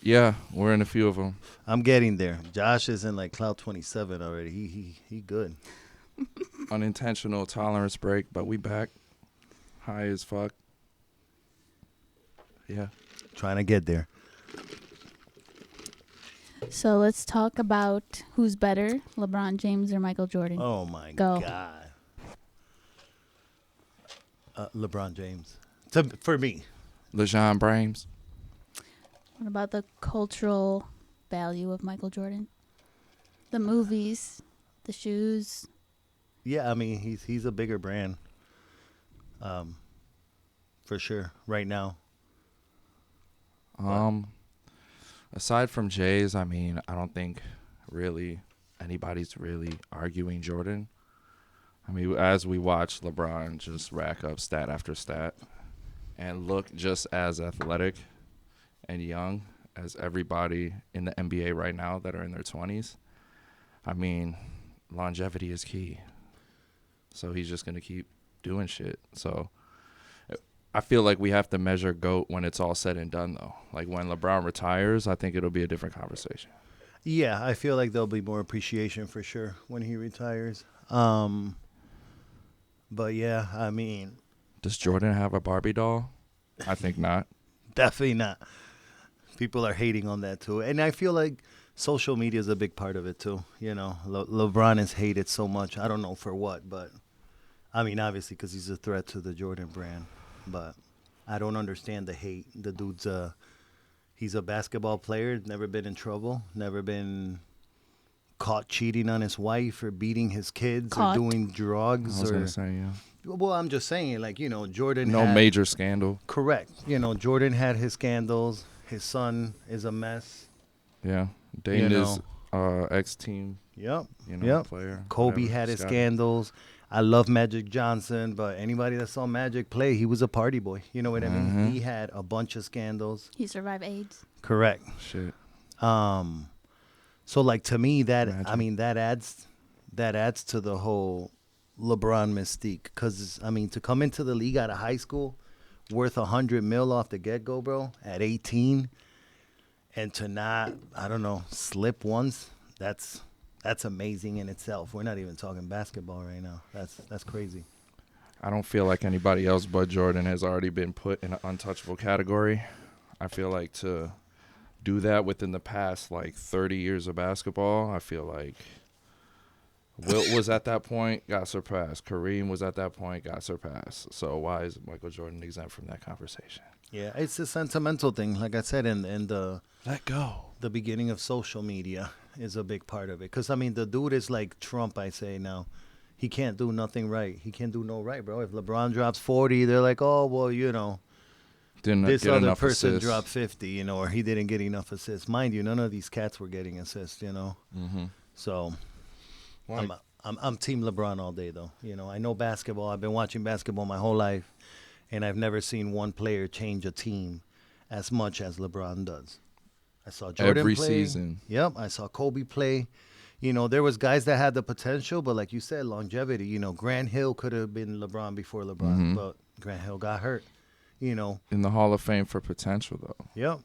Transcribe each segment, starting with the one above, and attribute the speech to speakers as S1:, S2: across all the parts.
S1: Yeah, we're in a few of them.
S2: I'm getting there. Josh is in like cloud 27 already. He good.
S1: Unintentional tolerance break, but we back. High as fuck. Yeah.
S2: Trying to get there.
S3: So let's talk about who's better, LeBron James or Michael Jordan.
S2: Oh my
S3: Go.
S2: God. LeBron James. For me.
S1: LeJean Brames.
S3: What about the cultural value of Michael Jordan? The movies, the shoes.
S2: Yeah, I mean he's a bigger brand. For sure. Right now.
S1: Aside from Jays, I mean, I don't think really anybody's really arguing Jordan. I mean, as we watch LeBron just rack up stat after stat and look just as athletic and young as everybody in the NBA right now that are in their 20s, I mean, longevity is key. So he's just going to keep doing shit. So I feel like we have to measure GOAT when it's all said and done, though. Like when LeBron retires, I think it'll be a different conversation.
S2: Yeah, I feel like there'll be more appreciation for sure when he retires. But yeah, I mean,
S1: Does Jordan have a Barbie doll? I think not.
S2: definitely not. People are hating on that too, and I feel like social media is a big part of it too. You know, LeBron is hated so much. I don't know for what, but I mean, obviously because he's a threat to the Jordan brand. But I don't understand the hate. The dude's he's a basketball player, never been in trouble, never been caught cheating on his wife or beating his kids
S3: Caught.
S2: or doing
S1: I
S2: drugs
S1: was
S2: or
S1: going to say, yeah.
S2: well, I'm just saying, like, you know, Jordan
S1: No
S2: had,
S1: major scandal.
S2: correct. You know, Jordan had his scandals. His son is a mess.
S1: Yeah. Dating his
S2: know.
S1: ex-team,
S2: Yep.
S1: Yep. Player.
S2: Kobe
S1: whatever.
S2: had his
S1: Scott.
S2: scandals. I love Magic Johnson, but anybody that saw Magic play, he was a party boy. You know what I mean?
S1: Mhm.
S2: He had a bunch of scandals.
S3: He survived AIDS.
S2: Correct.
S1: Shit.
S2: So like to me that
S1: Magic.
S2: I mean that adds to the whole LeBron mystique cuz I mean to come into the league out of high school worth $100 million off the get-go, bro, at 18 and to not, I don't know, slip once, that's amazing in itself. We're not even talking basketball right now. That's crazy.
S1: I don't feel like anybody else but Jordan has already been put in an untouchable category. I feel like to do that within the past, like, 30 years of basketball, I feel like Wilt was at that point, got surpassed. Kareem was at that point, got surpassed. So why is Michael Jordan exempt from that conversation?
S2: Yeah, it's a sentimental thing. Like I said, in the
S1: Let go.
S2: the beginning of social media is a big part of it. Because, I mean, the dude is like Trump, I say now. He can't do nothing right. He can't do no right, bro. If LeBron drops 40, they're like, oh, well, you know,
S1: Didn't
S2: this
S1: get
S2: other
S1: enough
S2: person
S1: assists.
S2: dropped 50, you know, or he didn't get enough assists. Mind you, none of these cats were getting assists, you know.
S1: Mm-hmm.
S2: So I'm Team LeBron all day, though. You know, I know basketball. I've been watching basketball my whole life, and I've never seen one player change a team as much as LeBron does. I saw Jordan
S1: Every
S2: play.
S1: season.
S2: Yep, I saw Kobe play. You know, there was guys that had the potential, but like you said, longevity. You know, Grant Hill could have been LeBron before LeBron,
S1: Mhm.
S2: but Grant Hill got hurt. You know,
S1: In the Hall of Fame for potential, though.
S2: yep.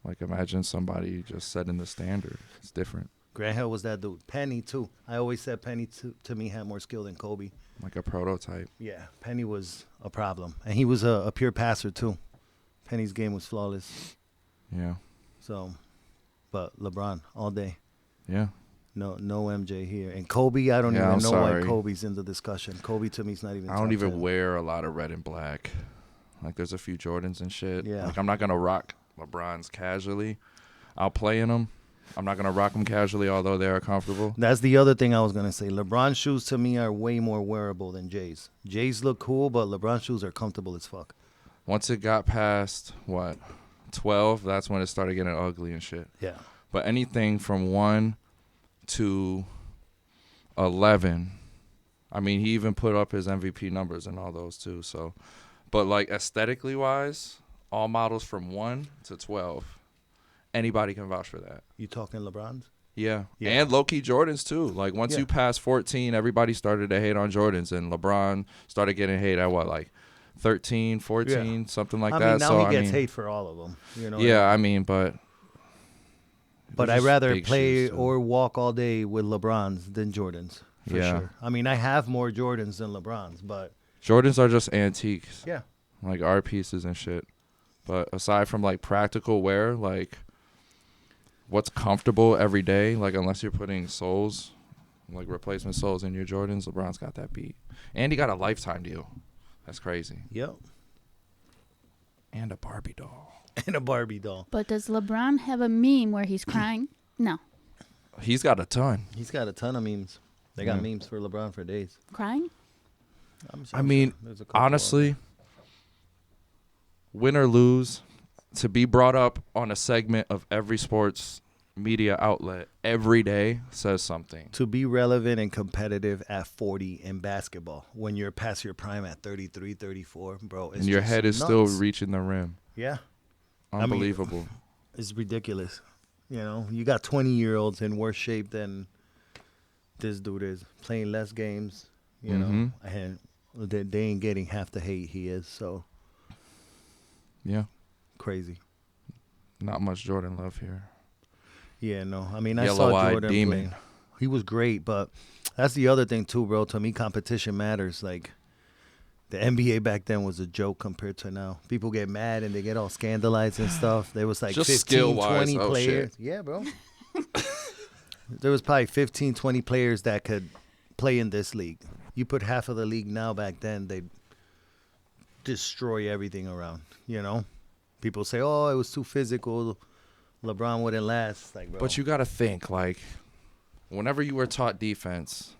S1: Like, imagine somebody just setting the standard. It's different.
S2: Grant Hill was that dude. Penny, too. I always said Penny, to me, had more skill than Kobe.
S1: Like a prototype.
S2: Yeah, Penny was a problem. And he was a pure passer, too. Penny's game was flawless.
S1: Yeah.
S2: So, but LeBron, all day.
S1: Yeah.
S2: No MJ here. And Kobe, I don't
S1: Yeah,
S2: even
S1: I'm
S2: know why
S1: sorry.
S2: Kobe's in the discussion. Kobe, to me, is not even
S1: I don't
S2: top
S1: even
S2: 10.
S1: wear a lot of red and black. Like, there's a few Jordans and shit.
S2: Yeah.
S1: Like, I'm not going to rock LeBrons casually. I'll play in them. I'm not going to rock them casually, although they are comfortable.
S2: That's the other thing I was going to say. LeBron shoes, to me, are way more wearable than Jay's. Jay's look cool, but LeBron shoes are comfortable as fuck.
S1: Once it got past, 12, that's when it started getting ugly and shit.
S2: Yeah.
S1: But anything from 1 to 11, I mean, he even put up his MVP numbers and all those too. So, but like aesthetically wise, all models from 1 to 12, anybody can vouch for that.
S2: You talking LeBron's?
S1: Yeah.
S2: Yeah.
S1: And low-key Jordans too. Like once
S2: Yeah.
S1: you pass 14, everybody started to hate on Jordans, and LeBron started getting hate at like 13, 14, something like
S2: I
S1: that.
S2: mean, now
S1: So
S2: he gets hate for all of them. You know.
S1: yeah, I mean, but
S2: But
S1: They're
S2: I'd
S1: just
S2: rather
S1: big
S2: play
S1: shoes, too.
S2: or walk all day with LeBrons than Jordans, for
S1: Yeah.
S2: sure. I mean, I have more Jordans than LeBrons, but
S1: Jordans are just antiques,
S2: yeah.
S1: like art pieces and shit. But aside from like practical wear, like what's comfortable every day, like unless you're putting soles, like replacement soles in your Jordans, LeBron's got that beat. And he got a lifetime deal. That's crazy.
S2: Yep.
S1: And a Barbie doll.
S2: And a Barbie doll.
S3: But does LeBron have a meme where he's crying? No.
S1: He's got a ton.
S2: He's got a ton of memes. They got
S1: Yeah.
S2: memes for LeBron for days.
S3: Crying?
S2: I'm
S1: I mean,
S2: sure there's a couple
S1: honestly, win or lose, to be brought up on a segment of every sports media outlet every day says something.
S2: to be relevant and competitive at 40 in basketball when you're past your prime at 33, 34, bro. It's
S1: And your
S2: just
S1: head is still
S2: nuts.
S1: reaching the rim.
S2: Yeah. mean-
S1: Unbelievable.
S2: It's ridiculous. You know, you got 20-year-olds in worse shape than this dude is, playing less games, you know,
S1: Mhm.
S2: and they ain't getting half the hate he is. So
S1: Yeah.
S2: crazy.
S1: Not much Jordan love here.
S2: Yeah, no. I mean, I saw
S1: Yellow-eyed
S2: Jordan
S1: demon.
S2: play. He was great, but that's the other thing too, bro. To me, competition matters. Like the NBA back then was a joke compared to now. People get mad and they get all scandalized and stuff. There was like
S1: Just
S2: 15,
S1: skill-wise,
S2: 20
S1: oh,
S2: players.
S1: shit.
S2: Yeah, bro. There was probably 15, 20 players that could play in this league. You put half of the league now, back then, they'd destroy everything around, you know? People say, oh, it was too physical. LeBron wouldn't last. Like, bro.
S1: But you got to think, like, whenever you were taught defense,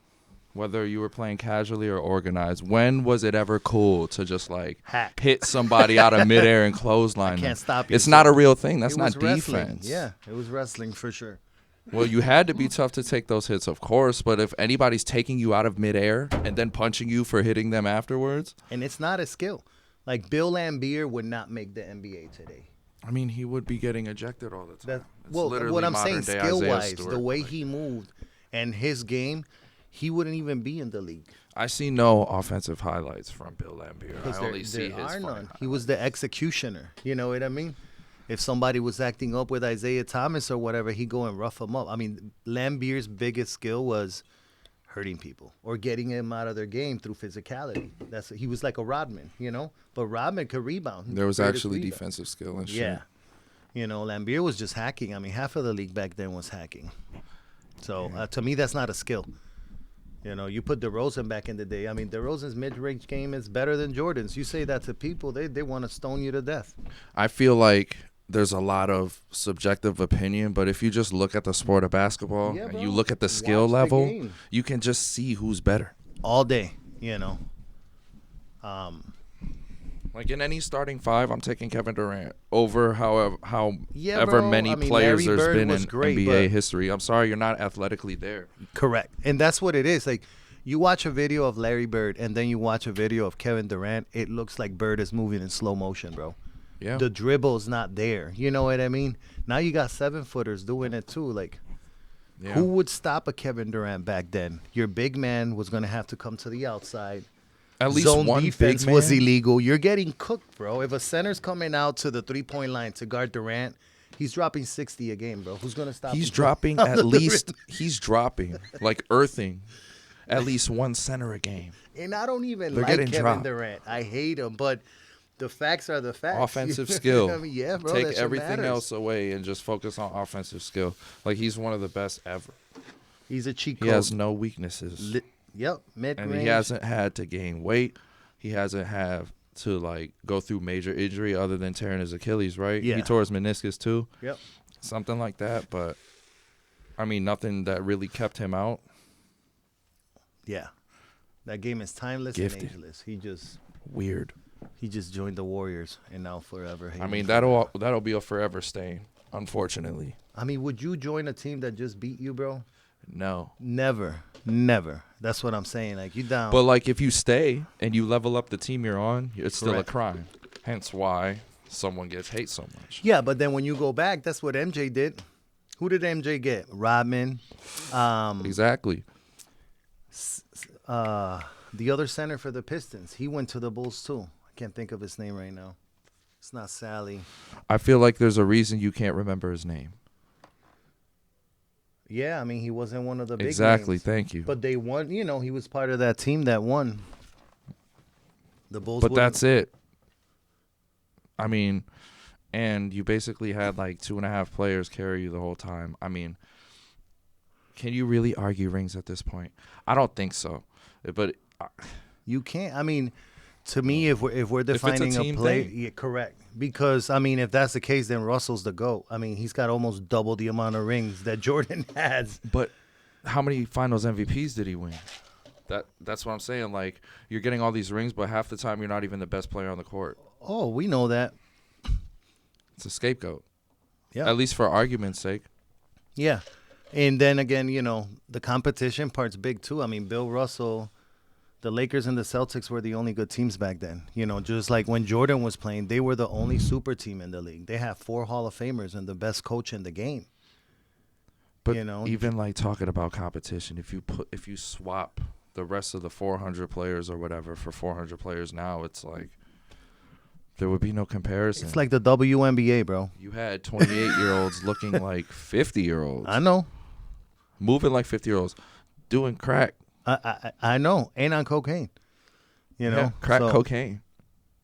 S1: whether you were playing casually or organized, when was it ever cool to just, like,
S2: Hack.
S1: hit somebody out of midair and clothesline
S2: I
S1: them?
S2: can't stop you.
S1: It's not a real thing. That's
S2: It
S1: not
S2: was wrestling.
S1: defense.
S2: Yeah, it was wrestling for sure.
S1: Well, you had to be tough to take those hits, of course, but if anybody's taking you out of midair and then punching you for hitting them afterwards,
S2: And it's not a skill. Like Bill Laimbeer would not make the NBA today.
S1: I mean, he would be getting ejected all the time.
S2: That,
S1: It's
S2: well,
S1: literally
S2: what I'm saying,
S1: modern-day
S2: skill
S1: Isaiah
S2: wise,
S1: Stewart.
S2: the way
S1: Like,
S2: he moved and his game, he wouldn't even be in the league.
S1: I see no offensive highlights from Bill Laimbeer.
S2: Because
S1: I only see his
S2: are
S1: fine
S2: none. He was the executioner. You know what I mean? If somebody was acting up with Isaiah Thomas or whatever, he'd go and rough him up. I mean, Lambeer's biggest skill was hurting people or getting them out of their game through physicality. He was like a Rodman, you know? But Rodman could rebound.
S1: There was
S2: Greatest
S1: actually
S2: rebound.
S1: defensive skill and shit.
S2: Yeah. You know, Lambeer was just hacking. I mean, half of the league back then was hacking. So to me, that's not a skill. You know, you put DeRozan back in the day. I mean, DeRozan's mid-range game is better than Jordan's. You say that to people, they want to stone you to death.
S1: I feel like there's a lot of subjective opinion, but if you just look at the sport of basketball
S2: Yeah,
S1: and
S2: bro.
S1: you look at the skill
S2: Watch the
S1: level,
S2: game.
S1: you can just see who's better.
S2: All day, you know.
S1: Like in any starting five, I'm taking Kevin Durant over however
S2: Yeah, bro.
S1: many
S2: I mean,
S1: players
S2: Larry
S1: there's
S2: Bird
S1: been
S2: was
S1: in
S2: great,
S1: NBA
S2: but-
S1: history. I'm sorry, you're not athletically there.
S2: Correct. And that's what it is. Like, you watch a video of Larry Bird and then you watch a video of Kevin Durant, it looks like Bird is moving in slow motion, bro.
S1: Yeah.
S2: The dribble's not there. You know what I mean? Now you got 7-footers doing it too. Like,
S1: Yeah.
S2: who would stop a Kevin Durant back then? Your big man was going to have to come to the outside.
S1: At least
S2: Zone
S1: one
S2: defense
S1: big man.
S2: was illegal. You're getting cooked, bro. If a center's coming out to the three-point line to guard Durant, he's dropping 60 a game, bro. Who's going to stop
S1: He's
S2: him?
S1: dropping
S2: Under
S1: at
S2: the
S1: least
S2: rim.
S1: he's dropping like earthing at least one center a game.
S2: And I don't even
S1: They're
S2: like
S1: getting
S2: Kevin
S1: dropped.
S2: Durant. I hate him, but the facts are the facts.
S1: Offensive
S2: You know
S1: skill.
S2: what I mean, yeah, bro.
S1: Take
S2: that shit
S1: everything
S2: matters.
S1: else away and just focus on offensive skill. Like he's one of the best ever.
S2: He's a cheat
S1: He
S2: code.
S1: has no weaknesses.
S2: Yep, mid-range.
S1: And he hasn't had to gain weight. He hasn't had to like go through major injury other than tearing his Achilles, right?
S2: Yeah.
S1: He tore his meniscus too.
S2: Yep.
S1: Something like that, but I mean nothing that really kept him out.
S2: Yeah. That game is timeless
S1: Gifted.
S2: and ageless. He
S1: Weird.
S2: just joined the Warriors and now forever.
S1: I
S2: hating
S1: mean
S2: forever.
S1: that'll be a forever stain, unfortunately.
S2: I mean, would you join a team that just beat you, bro?
S1: No.
S2: Never. Never. That's what I'm saying. Like, you down.
S1: But like if you stay and you level up the team you're on, it's still
S2: Correct.
S1: a crime. Hence why someone gets hate so much.
S2: yeah, but then when you go back, that's what MJ did. Who did MJ get? Rodman.
S1: Exactly.
S2: The other center for the Pistons. He went to the Bulls too. I can't think of his name right now. It's not Sally.
S1: I feel like there's a reason you can't remember his name.
S2: Yeah, I mean, he wasn't one of the big
S1: Exactly.
S2: names.
S1: Thank you.
S2: But they won. You know, he was part of that team that won. The Bulls.
S1: But
S2: wouldn't-
S1: that's it. I mean, and you basically had like 2.5 players carry you the whole time. I mean, can you really argue rings at this point? I don't think so. But
S2: You can't. I mean, to me, if we're defining a
S1: team
S2: play,
S1: thing.
S2: yeah, correct. Because I mean, if that's the case, then Russell's the GOAT. I mean, he's got almost double the amount of rings that Jordan has.
S1: But how many Finals MVPs did he win? That's what I'm saying. Like, you're getting all these rings, but half the time you're not even the best player on the court.
S2: Oh, we know that.
S1: It's a scapegoat.
S2: Yeah.
S1: At least for argument's sake.
S2: Yeah. And then again, you know, the competition part's big too. I mean, Bill Russell, the Lakers and the Celtics were the only good teams back then. You know, just like when Jordan was playing, they were the only super team in the league. They have 4 Hall of Famers and the best coach in the game.
S1: But
S2: You know,
S1: even like talking about competition, if you swap the rest of the 400 players or whatever for 400 players now, it's like there would be no comparison.
S2: it's like the WNBA, bro.
S1: You had 28-year-olds looking like 50-year-olds.
S2: I know.
S1: Moving like 50-year-olds, doing crack.
S2: I know. And on cocaine. You know,
S1: Yeah, crack
S2: So-
S1: cocaine.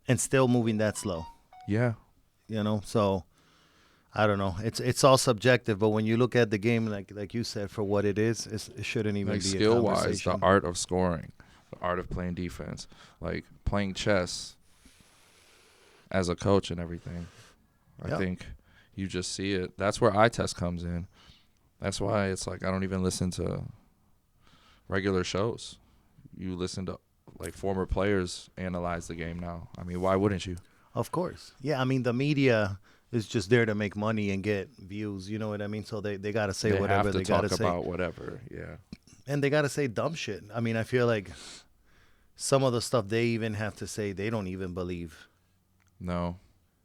S2: and still moving that slow.
S1: Yeah.
S2: You know, so I don't know. It's all subjective, but when you look at the game, like you said, for what it is, it shouldn't even
S1: Like
S2: be a
S1: skill-wise,
S2: conversation.
S1: the art of scoring, the art of playing defense, like playing chess as a coach and everything. I
S2: Yeah.
S1: think you just see it. That's where eye test comes in. That's why it's like I don't even listen to regular shows. You listen to like former players analyze the game now. I mean, why wouldn't you?
S2: Of course. Yeah, I mean, the media is just there to make money and get views. You know what I mean? So they got to say
S1: They
S2: whatever
S1: have to
S2: they got to
S1: talk
S2: say.
S1: about whatever. Yeah.
S2: And they got to say dumb shit. I mean, I feel like some of the stuff they even have to say, they don't even believe.
S1: No.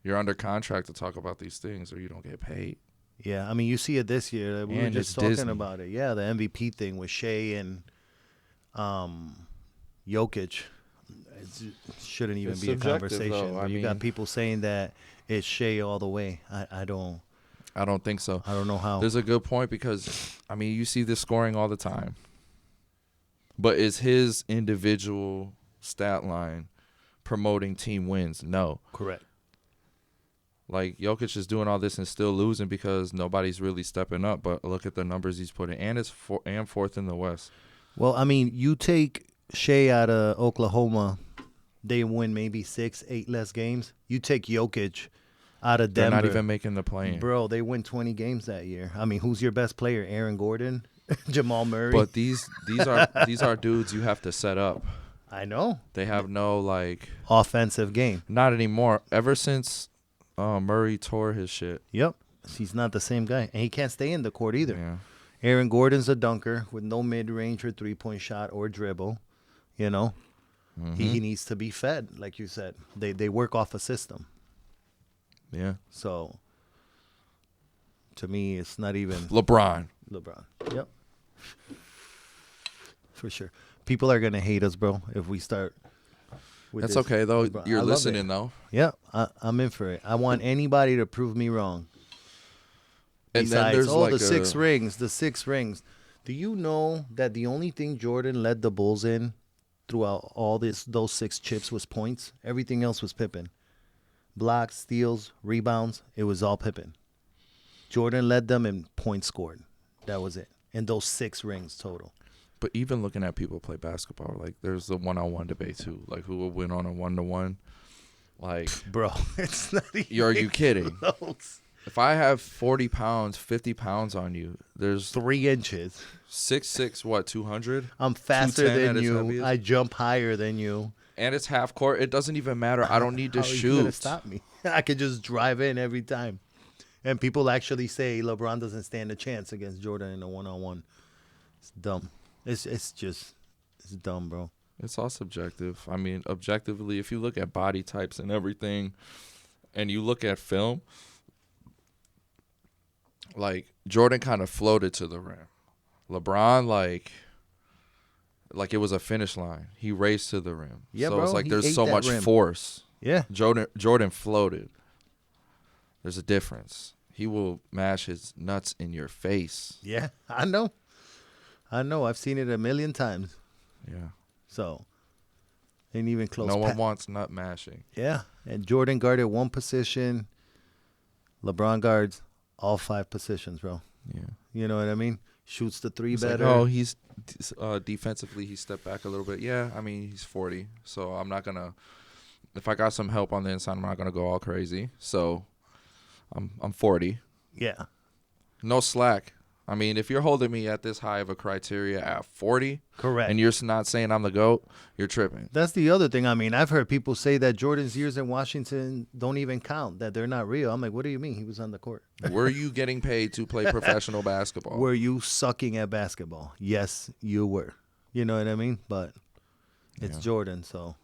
S1: You're under contract to talk about these things or you don't get paid.
S2: Yeah, I mean, you see it this year. We were
S1: And
S2: just
S1: it's
S2: talking
S1: Disney.
S2: about it. Yeah, the MVP thing with Shea and Jokic. It shouldn't even
S1: It's
S2: be a
S1: subjective,
S2: conversation.
S1: though.
S2: But
S1: I
S2: you got
S1: mean-
S2: people saying that it's Shea all the way. I don't
S1: think so.
S2: I don't know how.
S1: There's a good point because, I mean, you see this scoring all the time. But is his individual stat line promoting team wins? No.
S2: Correct.
S1: Like, Jokic is doing all this and still losing because nobody's really stepping up. But look at the numbers he's putting. And it's fourth in the West.
S2: Well, I mean, you take Shea out of Oklahoma, they win maybe 6-8 less games. You take Jokic out of
S1: They're
S2: Denver.
S1: not even making the play-in.
S2: Bro, they win 20 games that year. I mean, who's your best player? Aaron Gordon? Jamal Murray?
S1: But these are dudes you have to set up.
S2: I know.
S1: They have no, like,
S2: Offensive game.
S1: not anymore. Ever since Murray tore his shit.
S2: Yep. He's not the same guy. And he can't stay in the court either.
S1: Yeah.
S2: Aaron Gordon's a dunker with no mid-range or three-point shot or dribble. You know?
S1: Mm-hmm.
S2: He needs to be fed, like you said. They work off a system.
S1: Yeah.
S2: So, to me, it's not even
S1: LeBron.
S2: LeBron. Yep. For sure. People are going to hate us, bro, if we start with
S1: That's
S2: this.
S1: okay, though.
S2: LeBron.
S1: You're
S2: I love
S1: listening,
S2: it.
S1: though.
S2: Yeah, I'm in for it. I want anybody to prove me wrong.
S1: And then
S2: Besides,
S1: there's like
S2: the 6 rings, the 6 rings. Do you know that the only thing Jordan led the Bulls in throughout all those 6 chips was points? Everything else was Pippen. Blocks, steals, rebounds, it was all Pippen. Jordan led them in points scored. That was it. And those 6 rings total.
S1: But even looking at people play basketball, like there's the one-on-one debate too. Like who will win on a one-to-one? Like,
S2: Bro, it's not even
S1: are you kidding?
S2: close.
S1: If I have 40 pounds, 50 pounds on you, there's
S2: 3 inches.
S1: 6'6", what, 200?
S2: I'm faster
S1: 210 at
S2: than
S1: its
S2: you.
S1: heaviest?
S2: I jump higher than you.
S1: And it's half court. It doesn't even matter. I don't need to
S2: How are you gonna
S1: shoot.
S2: stop me? I could just drive in every time. And people actually say LeBron doesn't stand a chance against Jordan in a one-on-one. It's dumb. It's dumb, bro.
S1: It's all subjective. I mean, objectively, if you look at body types and everything, and you look at film, like Jordan kind of floated to the rim. LeBron, like it was a finish line. He raced to the rim.
S2: Yeah,
S1: so
S2: bro,
S1: it's like
S2: he
S1: there's
S2: ate
S1: so
S2: that
S1: much
S2: rim.
S1: force.
S2: Yeah.
S1: Jordan floated. There's a difference. he will mash his nuts in your face.
S2: Yeah, I know. I've seen it a million times.
S1: Yeah.
S2: So, ain't even close.
S1: No one wants nut mashing.
S2: Yeah, and Jordan guarded one position. LeBron guards all 5 positions, bro.
S1: Yeah.
S2: You know what I mean? Shoots the 3
S1: It's like,
S2: better.
S1: oh, he's defensively, he stepped back a little bit. Yeah, I mean, he's 40, so I'm not going to – if I got some help on the inside, I'm not going to go all crazy. So I'm 40.
S2: Yeah.
S1: No slack. I mean, if you're holding me at this high of a criteria at 40
S2: Correct.
S1: and you're not saying I'm the GOAT, you're tripping.
S2: That's the other thing. I mean, I've heard people say that Jordan's years in Washington don't even count, that they're not real. I'm like, what do you mean? He was on the court.
S1: Were you getting paid to play professional basketball?
S2: Were you sucking at basketball? Yes, you were. You know what I mean? But it's
S1: Yeah.
S2: Jordan, so.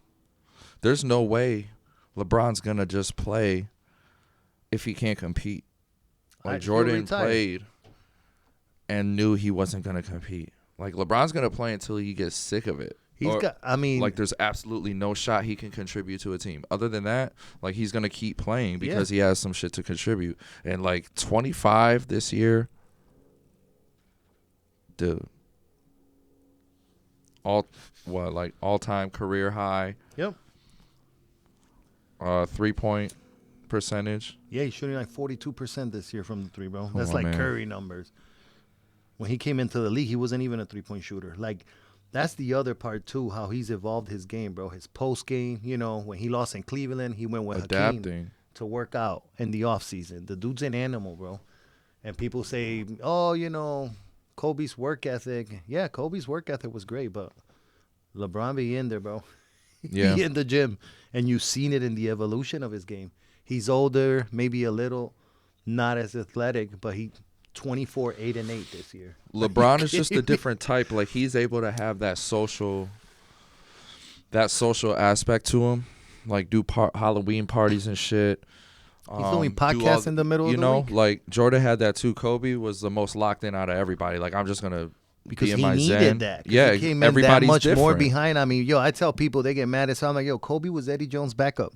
S1: There's no way LeBron's going to just play if he can't compete. Like
S2: He'll
S1: Jordan
S2: retire.
S1: played and knew he wasn't going to compete. Like LeBron's going to play until he gets sick of it.
S2: He's got, I mean.
S1: Like there's absolutely no shot he can contribute to a team. Other than that, like he's going to keep playing because he has some shit to contribute. And like 25 this year, dude. All-time career high.
S2: Yep.
S1: 3-point percentage.
S2: Yeah, he's shooting like 42% this year from the 3, bro.
S1: Come
S2: That's
S1: on,
S2: like
S1: man.
S2: Curry numbers. When he came into the league, he wasn't even a 3-point shooter. Like, that's the other part, too, how he's evolved his game, bro. His post game, you know, when he lost in Cleveland, he went with Hakeem
S1: Adapting.
S2: to work out in the offseason. The dude's an animal, bro. And people say, oh, you know, Kobe's work ethic. Yeah, Kobe's work ethic was great, but LeBron be in there, bro.
S1: Yeah.
S2: He in the gym. And you've seen it in the evolution of his game. He's older, maybe a little not as athletic, but he 24, 8, and 8 this year.
S1: LeBron is just a different type. Like he's able to have that social aspect to him. Like do Halloween parties and shit.
S2: He's doing
S1: do
S2: podcasts in the middle of
S1: you
S2: the
S1: know,
S2: week.
S1: like Jordan had that too. Kobe was the most locked in out of everybody. Like I'm just gonna
S2: Because
S1: be in
S2: he
S1: my
S2: needed
S1: zen.
S2: that. 'Cause
S1: Yeah,
S2: he came in
S1: everybody's
S2: that much more
S1: different.
S2: behind. I mean, I tell people they get mad as hell. I'm like, Kobe was Eddie Jones' backup.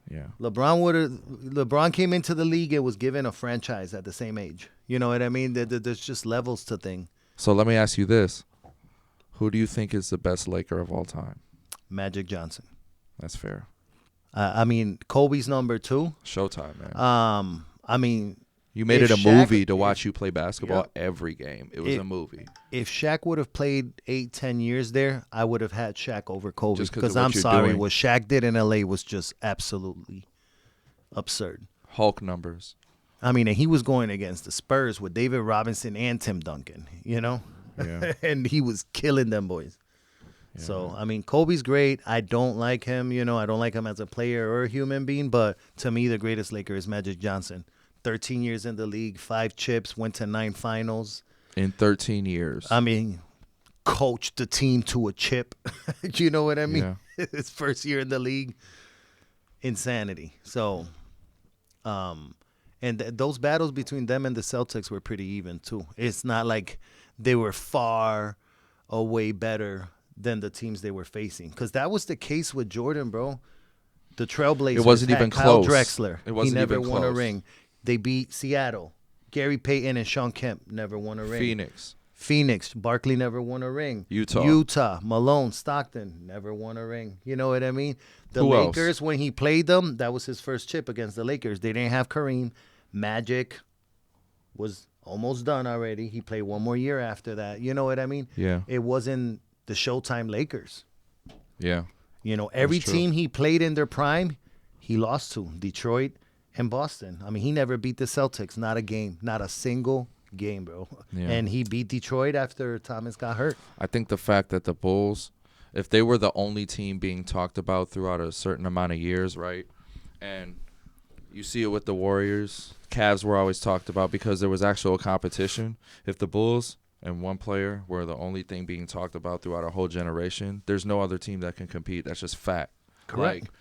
S1: Yeah.
S2: LeBron came into the league and was given a franchise at the same age. You know what I mean? There's just levels to thing.
S1: So let me ask you this: who do you think is the best Laker of all time?
S2: Magic Johnson.
S1: That's fair.
S2: I mean, Kobe's number 2.
S1: Showtime, man.
S2: I mean,
S1: You made
S2: if
S1: it a
S2: Shaq-
S1: movie to watch you play basketball
S2: Yep.
S1: every game. It was a movie.
S2: if Shaq would have played 8-10 years there, I would have had Shaq over Kobe.
S1: Just 'cause of
S2: Because
S1: what
S2: I'm
S1: you're
S2: sorry,
S1: doing.
S2: what Shaq did in LA was just absolutely absurd.
S1: Hulk numbers.
S2: I mean, and he was going against the Spurs with David Robinson and Tim Duncan, you know?
S1: Yeah.
S2: And he was killing them boys.
S1: Yeah.
S2: So, I mean, Kobe's great. I don't like him, I don't like him as a player or a human being, but to me, the greatest Laker is Magic Johnson. 13 years in the league, 5 chips, went to 9 finals.
S1: In 13 years.
S2: I mean, coached the team to a chip. You know what I mean?
S1: Yeah.
S2: His first year in the league. Insanity. So, and those battles between them and the Celtics were pretty even, too. It's not like they were far away better than the teams they were facing. Because that was the case with Jordan, bro. The Trailblazers
S1: It wasn't
S2: had
S1: even
S2: Kyle
S1: close.
S2: Drexler.
S1: It wasn't
S2: he never
S1: even
S2: won a
S1: close.
S2: ring. They beat Seattle. Gary Payton and Sean Kemp never won a ring. Phoenix, Barkley never won a ring. Utah, Malone, Stockton never won a ring. You know what I mean? The
S1: Who else?
S2: Lakers, when he played them, that was his first chip against the Lakers. They didn't have Kareem. Magic was almost done already. He played one more year after that. You know what I mean?
S1: Yeah.
S2: It wasn't the Showtime Lakers.
S1: Yeah.
S2: Every
S1: true.
S2: team he played in their prime, he lost to. Detroit and Boston. I mean, he never beat the Celtics. Not a game. Not a single game, bro.
S1: Yeah.
S2: And he beat Detroit after Thomas got hurt.
S1: I think the fact that the Bulls, if they were the only team being talked about throughout a certain amount of years, right? And you see it with the Warriors. Cavs were always talked about because there was actual competition. If the Bulls and one player were the only thing being talked about throughout a whole generation, there's no other team that can compete. That's just fact.
S2: Correct.
S1: Like,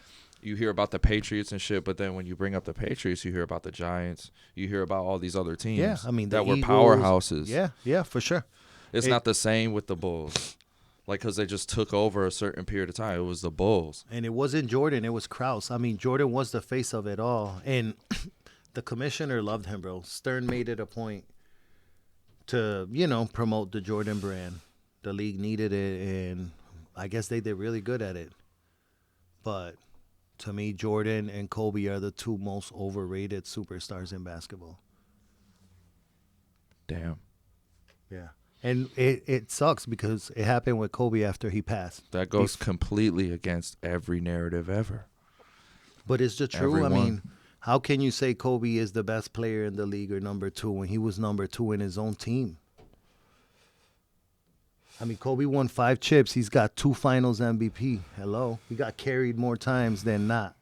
S1: you hear about the Patriots and shit, but then when you bring up the Patriots, you hear about the Giants. You hear about all these other teams
S2: Yeah, I mean, the
S1: that were
S2: Eagles,
S1: powerhouses.
S2: Yeah, for sure.
S1: It's not the same with the Bulls. Like, because they just took over a certain period of time. It was the Bulls.
S2: And it wasn't Jordan. It was Krause. I mean, Jordan was the face of it all. And the commissioner loved him, bro. Stern made it a point to, promote the Jordan brand. The league needed it, and I guess they did really good at it. But to me, Jordan and Kobe are the two most overrated superstars in basketball.
S1: Damn.
S2: Yeah. And it sucks because it happened with Kobe after he passed.
S1: That goes completely against every narrative ever.
S2: But it's the true.
S1: Everyone.
S2: I mean, how can you say Kobe is the best player in the league or number 2 when he was number 2 in his own team? I mean, Kobe won 5 chips. He's got 2 finals MVP. Hello. He got carried more times than not.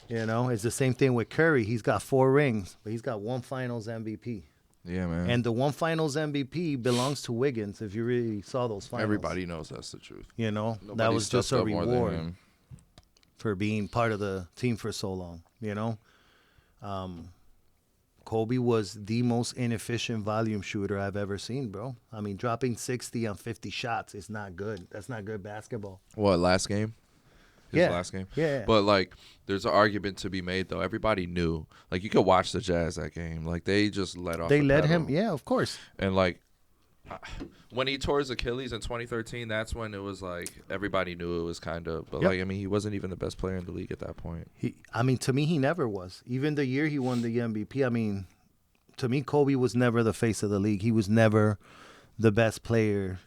S2: It's the same thing with Curry. He's got 4 rings, but he's got 1 finals MVP.
S1: Yeah, man.
S2: And the 1 finals MVP belongs to Wiggins, if you really saw those finals.
S1: Everybody knows that's the truth.
S2: That
S1: Nobody
S2: was just
S1: stepped
S2: a
S1: up more than
S2: reward
S1: him.
S2: for being part of the team for so long, Kobe was the most inefficient volume shooter I've ever seen, bro. I mean, dropping 60 on 50 shots is not good. That's not good basketball.
S1: What, last game? His
S2: Yeah.
S1: last game?
S2: Yeah.
S1: But, like, there's an argument to be made, though. Everybody knew. Like, you could watch the Jazz that game. Like, they just let off
S2: They
S1: the
S2: let
S1: pedal.
S2: him, yeah, of course.
S1: And, like, when he tore his Achilles in 2013, that's when it was, like, everybody knew it was kind of. But,
S2: Yep.
S1: like, I mean, he wasn't even the best player in the league at that point.
S2: To me, he never was. Even the year he won the MVP, I mean, to me, Kobe was never the face of the league. He was never the best player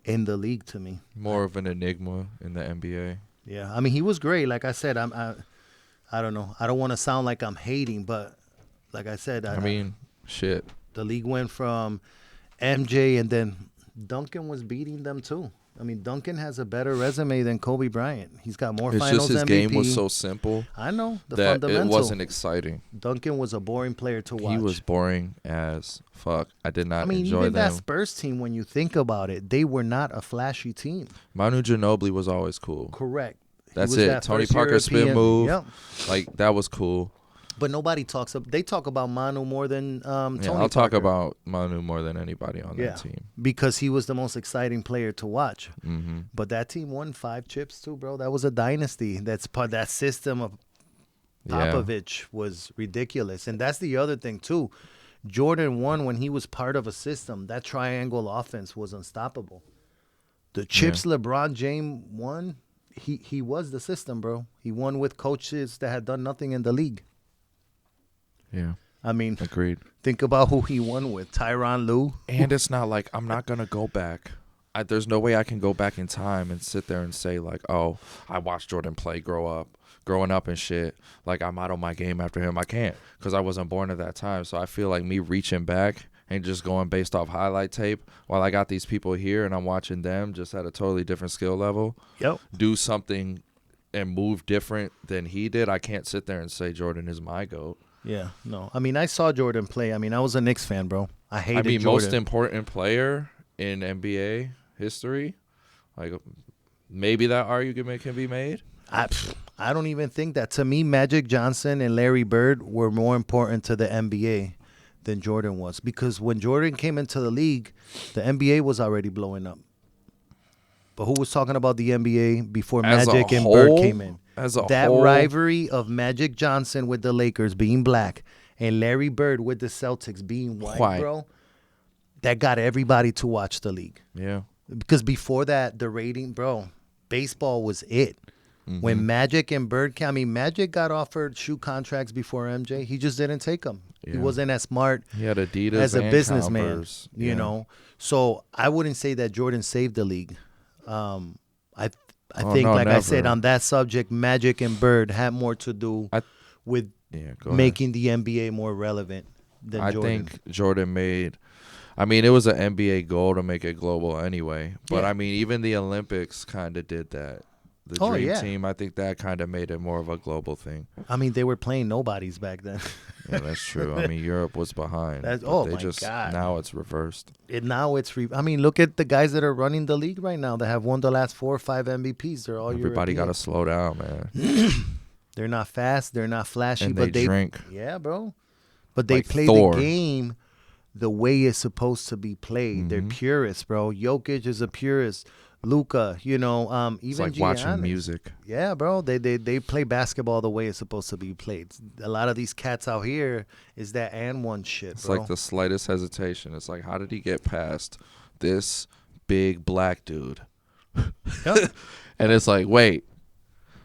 S2: in the league to me.
S1: More of an enigma in the NBA.
S2: Yeah, I mean, he was great. Like I said, I don't know. I don't want to sound like I'm hating, but like I said,
S1: I mean, shit.
S2: the league went from MJ, and then Duncan was beating them too. I mean, Duncan has a better resume than Kobe Bryant. He's got more
S1: It's
S2: finals
S1: just his
S2: MVP.
S1: game was so simple
S2: I know the
S1: that
S2: fundamental.
S1: it wasn't exciting.
S2: Duncan was a boring player to watch.
S1: He was boring as fuck. I did not
S2: I mean,
S1: enjoy
S2: even
S1: them.
S2: that Spurs team, when you think about it, they were not a flashy team.
S1: Manu Ginobili was always cool.
S2: Correct. He
S1: That's
S2: was
S1: it.
S2: that
S1: Tony
S2: first
S1: Parker spin
S2: European-
S1: move.
S2: Yep.
S1: Like, that was cool.
S2: But nobody talks. They talk about Manu more than Tony.
S1: Yeah, I'll talk
S2: Parker.
S1: about Manu more than anybody on
S2: Yeah.
S1: that team.
S2: because he was the most exciting player to watch.
S1: Hmm.
S2: But that team won 5 chips too, bro. That was a dynasty. That's part that system of
S1: Yeah.
S2: Popovich was ridiculous. And that's the other thing too. Jordan won when he was part of a system. That triangle offense was unstoppable. The chips LeBron James won, he was the system, bro. He won with coaches that had done nothing in the league.
S1: Yeah.
S2: I mean,
S1: Agreed.
S2: think about who he won with. Tyronn Lue.
S1: And it's not like I'm not going to go back. There's no way I can go back in time and sit there and say, like, oh, I watched Jordan play growing up and shit. Like, I modeled my game after him. I can't because I wasn't born at that time. So I feel like me reaching back and just going based off highlight tape while I got these people here and I'm watching them just at a totally different skill level
S2: Yep.
S1: do something and move different than he did. I can't sit there and say Jordan is my GOAT.
S2: Yeah, no. I mean, I saw Jordan play. I mean, I was a Knicks fan, bro. I hated
S1: I mean,
S2: Jordan.
S1: most important player in NBA history. Like, maybe that argument can be made.
S2: I don't even think that. To me, Magic Johnson and Larry Bird were more important to the NBA than Jordan was. Because when Jordan came into the league, the NBA was already blowing up. But who was talking about the NBA before
S1: As a
S2: Magic and Bird
S1: whole?
S2: came in?
S1: As a
S2: That
S1: whole,
S2: rivalry of Magic Johnson with the Lakers being black and Larry Bird with the Celtics being white, bro, that got everybody to watch the league.
S1: Yeah.
S2: Because before that, the rating, bro, baseball was it. When Magic and Bird came, I mean, Magic got offered shoe contracts before MJ. He just didn't take them. He
S1: Yeah.
S2: wasn't as smart
S1: He had Adidas
S2: as a
S1: and
S2: businessman,
S1: Converse.
S2: you
S1: Yeah.
S2: know. So I wouldn't say that Jordan saved the league. I
S1: Oh,
S2: think,
S1: no,
S2: like I said,
S1: never.
S2: on that subject, Magic and Bird had more to do with
S1: Yeah, go ahead.
S2: making the NBA more relevant than
S1: I
S2: Jordan.
S1: think Jordan made. I mean, it was an NBA goal to make it global anyway. But
S2: Yeah.
S1: I mean, even the Olympics kind of did that. The
S2: Oh,
S1: Dream
S2: yeah.
S1: Team, I think that kind of made it more of a global thing.
S2: I mean, they were playing nobodies back then.
S1: Yeah, that's true. I mean, Europe was behind.
S2: That's-
S1: but
S2: oh
S1: they
S2: my
S1: just,
S2: God.
S1: Now it's reversed.
S2: And now it's I mean, look at the guys that are running the league right now that have won the last 4 or 5 MVPs. They're all
S1: Everybody got to
S2: European.
S1: slow down, man.
S2: They're not fast. They're not flashy,
S1: And
S2: but
S1: they drink.
S2: Yeah, bro. But they
S1: Like
S2: play
S1: Thor.
S2: the game the way it's supposed to be played. They're
S1: Mhm.
S2: purists, bro. Jokic is a purist. Luka, you know,
S1: It's
S2: even
S1: like watching
S2: Giannis.
S1: music.
S2: Yeah, bro. They play basketball the way it's supposed to be played. A lot of these cats out here is that and one shit,
S1: It's
S2: bro.
S1: like the slightest hesitation. It's like, how did he get past this big black dude?
S2: Yep.
S1: And it's like, wait.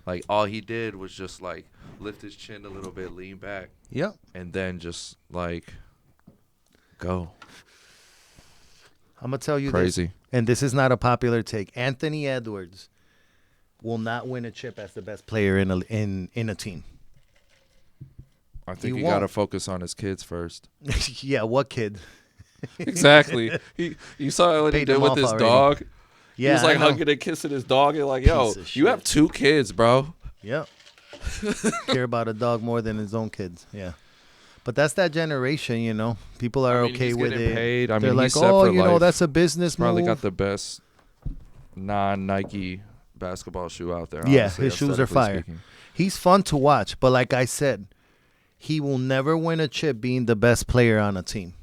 S1: Like, all he did was just, like, lift his chin a little bit, lean back,
S2: Yep.
S1: and then just, like, go.
S2: I'm gonna tell you this,
S1: Crazy.
S2: and this is not a popular take. Anthony Edwards will not win a chip as the best player in a team.
S1: I think
S2: He
S1: he got to
S2: won't.
S1: focus on his kids first.
S2: Yeah, what kid?
S1: Exactly. You saw what he
S2: Paid
S1: did
S2: them
S1: with
S2: off
S1: his
S2: already.
S1: dog?
S2: Yeah,
S1: He was like
S2: I know.
S1: hugging and kissing his dog and like, yo,
S2: Piece of
S1: you
S2: shit.
S1: have 2 kids, bro.
S2: Yep. Care about a dog more than his own kids. Yeah. But that's that generation, you know. People are
S1: I mean,
S2: okay
S1: he's
S2: with
S1: getting
S2: it.
S1: paid. I
S2: They're
S1: mean,
S2: like,
S1: he's set
S2: oh,
S1: for
S2: you know,
S1: life.
S2: that's a business
S1: Probably
S2: move.
S1: got the best non-Nike basketball shoe out there.
S2: Yeah,
S1: honestly,
S2: his shoes are
S1: aesthetically
S2: fire.
S1: speaking.
S2: He's fun to watch, but like I said, he will never win a chip being the best player on a team.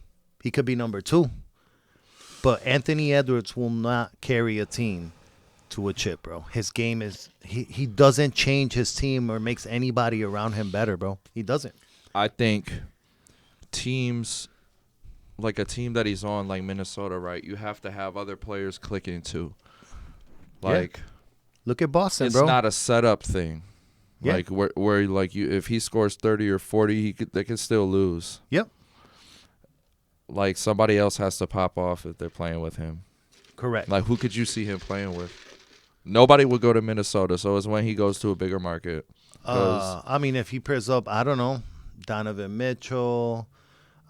S2: He could be number 2. But Anthony Edwards will not carry a team to a chip, bro. His game is he doesn't change his team or makes anybody around him better, bro. He doesn't.
S1: I think teams, like a team that he's on, like Minnesota, right? You have to have other players clicking too.
S2: Yeah.
S1: Like,
S2: Look at Boston,
S1: it's
S2: bro.
S1: not a setup thing.
S2: Yeah.
S1: Like where like you, if he scores 30 or 40, they can still lose.
S2: Yep.
S1: Like somebody else has to pop off if they're playing with him.
S2: Correct.
S1: Like who could you see him playing with? Nobody would go to Minnesota, so it's when he goes to a bigger market. 'Cause
S2: I mean, if he pairs up, I don't know, Donovan Mitchell.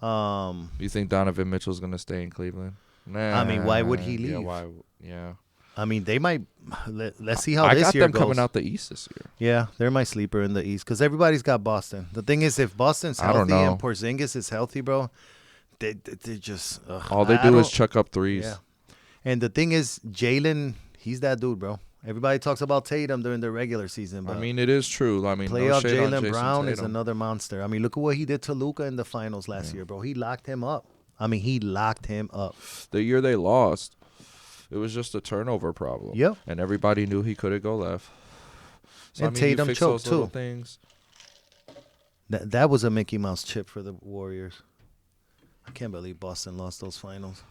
S1: you think Donovan Mitchell's gonna stay in Cleveland? Nah.
S2: I mean, why would he
S1: Yeah,
S2: leave?
S1: why? Yeah.
S2: I mean, they might. Let's see how
S1: I
S2: this
S1: got
S2: year
S1: them
S2: goes.
S1: coming out the East this year.
S2: Yeah, they're my sleeper in the East because everybody's got Boston. The thing is, if Boston's
S1: I don't
S2: healthy
S1: know.
S2: and Porzingis is healthy, bro, they just
S1: All they
S2: I
S1: do is
S2: don't-
S1: chuck up threes.
S2: Yeah. And the thing is, Jalen, he's that dude, bro. Everybody talks about Tatum during the regular season, but
S1: I mean, it is true. I mean, no
S2: playoff
S1: shade on
S2: Jalen
S1: Jason
S2: Brown is
S1: Tatum.
S2: another monster. I mean, look at what he did to Luka in the finals last year, bro. He locked him up. I mean, he locked him up.
S1: The year they lost, it was just a turnover problem.
S2: Yep.
S1: And everybody knew he couldn't go left. So,
S2: And
S1: I mean,
S2: Tatum
S1: you fix
S2: choked,
S1: those little
S2: too.
S1: things.
S2: That was a Mickey Mouse chip for the Warriors. I can't believe Boston lost those finals.